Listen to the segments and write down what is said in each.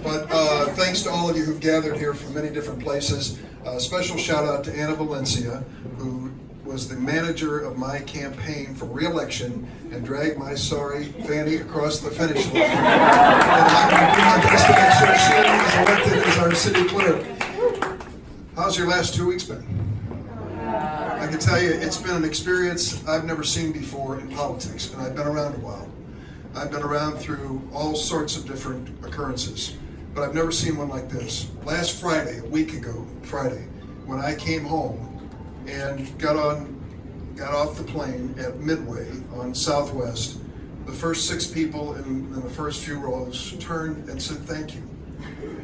But thanks to all of you who've gathered here from many different places. Special shout out to Anna Valencia, who was the manager of my campaign for re-election and dragged my sorry fanny across the finish line. And I'm going to do my best to make sure she is elected as our city clerk. How's your last 2 weeks been? I can tell you it's been an experience I've never seen before in politics, and I've been around a while. I've been around through all sorts of different occurrences, but I've never seen one like this. Last Friday, a week ago, Friday, when I came home and got off the plane at Midway on Southwest, the first 6 people in the first few rows turned and said, "Thank you."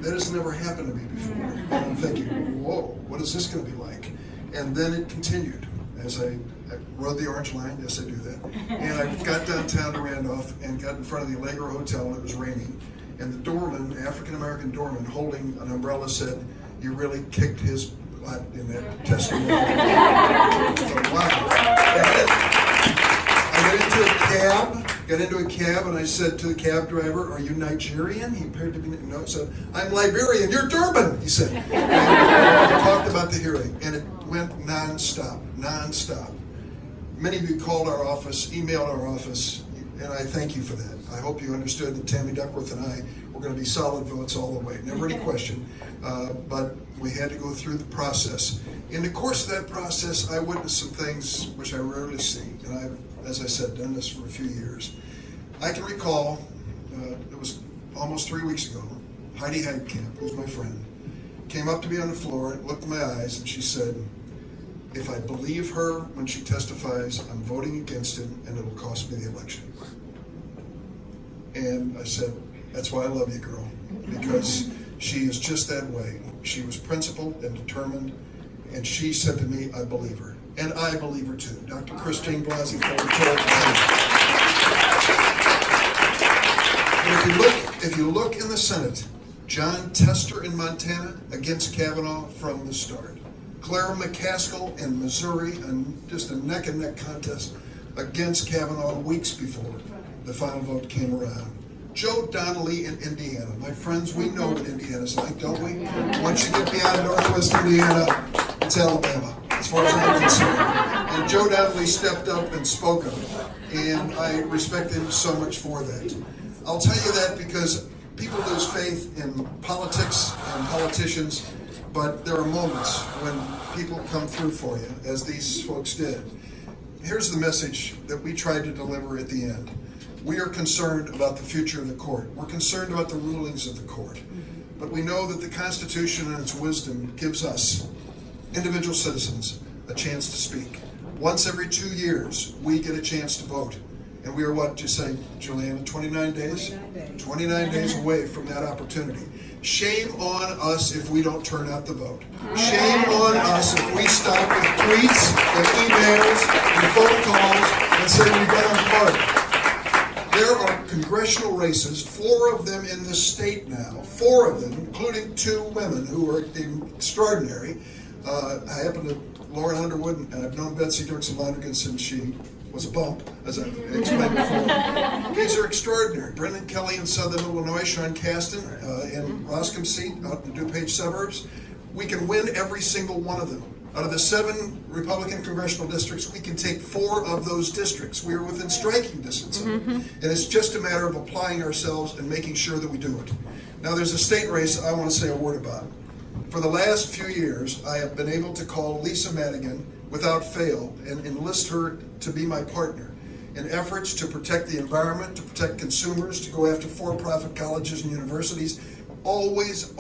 That has never happened to me before. And I'm thinking, whoa, what is this going to be like? And then it continued as I rode the Orange Line. Yes, I do that. And I got downtown to Randolph and got in front of the Allegro Hotel, and it was raining. And the doorman, African-American doorman, holding an umbrella said, "You really kicked his butt in that testimony." I thought, wow. I got into a cab, and I said to the cab driver, "Are you Nigerian?" He appeared to be, no, he said, "I'm Liberian." "You're Durbin," he said. And we talked about the hearing, and it went nonstop. Many of you called our office, emailed our office, and I thank you for that. I hope you understood that Tammy Duckworth and I were going to be solid votes all the way. Never any question, but we had to go through the process. In the course of that process, I witnessed some things which I rarely see, and I've, as I said, done this for a few years. I can recall, it was almost 3 weeks ago, Heidi Heidkamp, who's my friend, came up to me on the floor, looked in my eyes, and she said, "If I believe her when she testifies, I'm voting against him, and it will cost me the election." And I said, "That's why I love you, girl," because she is just that way. She was principled and determined, and she said to me, "I believe her." And I believe her too. Dr. Christine Blasey told me. If you look in the Senate, John Tester in Montana against Kavanaugh from the start. Clara McCaskill in Missouri, and just a neck-and-neck contest against Kavanaugh weeks before the final vote came around. Joe Donnelly in Indiana. My friends, we know what Indiana's like, don't we? Once you get beyond Northwest Indiana, it's Alabama, as far as I'm concerned. And Joe Donnelly stepped up and spoke up, and I respect him so much for that. I'll tell you that because people lose faith in politics and politicians, but there are moments when people come through for you, as these folks did. Here's the message that we tried to deliver at the end. We are concerned about the future of the court. We're concerned about the rulings of the court. But we know that the Constitution and its wisdom gives us, individual citizens, a chance to speak. Once every 2 years, we get a chance to vote. And we are, what you say, Juliana, 29 days? 29 days away from that opportunity. Shame on us if we don't turn out the vote. Shame on us if we stop with tweets and emails and phone calls and say we've done our part. There are congressional races, 4 of them in this state now, 4 of them, including 2 women who are extraordinary. I happen to Lauren Underwood, and I've known Betsy Dirksen Lonergan since she was a bump, as I've explained before. These are extraordinary. Brendan Kelly in Southern Illinois, Sean Casten in Roscom's seat out in the DuPage suburbs. We can win every single one of them. Out of the 7 Republican congressional districts, we can take 4 of those districts. We are within striking distance of it. And it's just a matter of applying ourselves and making sure that we do it. Now there's a state race I want to say a word about. For the last few years, I have been able to call Lisa Madigan without fail and enlist her to be my partner in efforts to protect the environment, to protect consumers, to go after for-profit colleges and universities. Always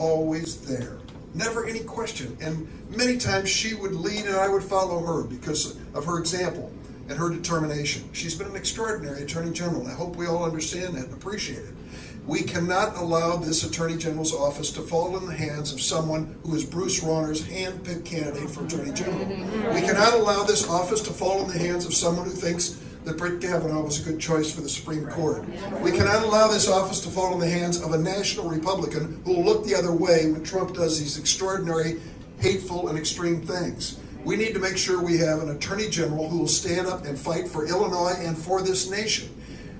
there. Never any question. And many times she would lead and I would follow her because of her example and her determination. She's been an extraordinary Attorney General, and I hope we all understand that and appreciate it. We cannot allow this Attorney General's office to fall in the hands of someone who is Bruce Rauner's hand-picked candidate for Attorney General. We cannot allow this office to fall in the hands of someone who thinks that Brett Kavanaugh was a good choice for the Supreme Court. We cannot allow this office to fall in the hands of a national Republican who will look the other way when Trump does these extraordinary, hateful, and extreme things. We need to make sure we have an Attorney General who will stand up and fight for Illinois and for this nation.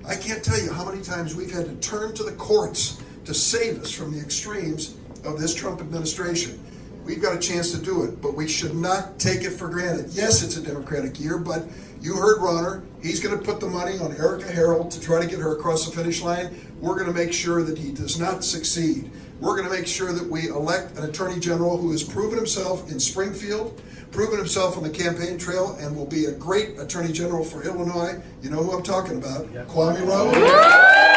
I can't tell you how many times we've had to turn to the courts to save us from the extremes of this Trump administration. We've got a chance to do it, but we should not take it for granted. Yes, it's a Democratic year, but you heard Ronner. He's going to put the money on Erica Harold to try to get her across the finish line. We're going to make sure that he does not succeed. We're going to make sure that we elect an attorney general who has proven himself in Springfield, proven himself on the campaign trail, and will be a great attorney general for Illinois. You know who I'm talking about, Kwame Raoul.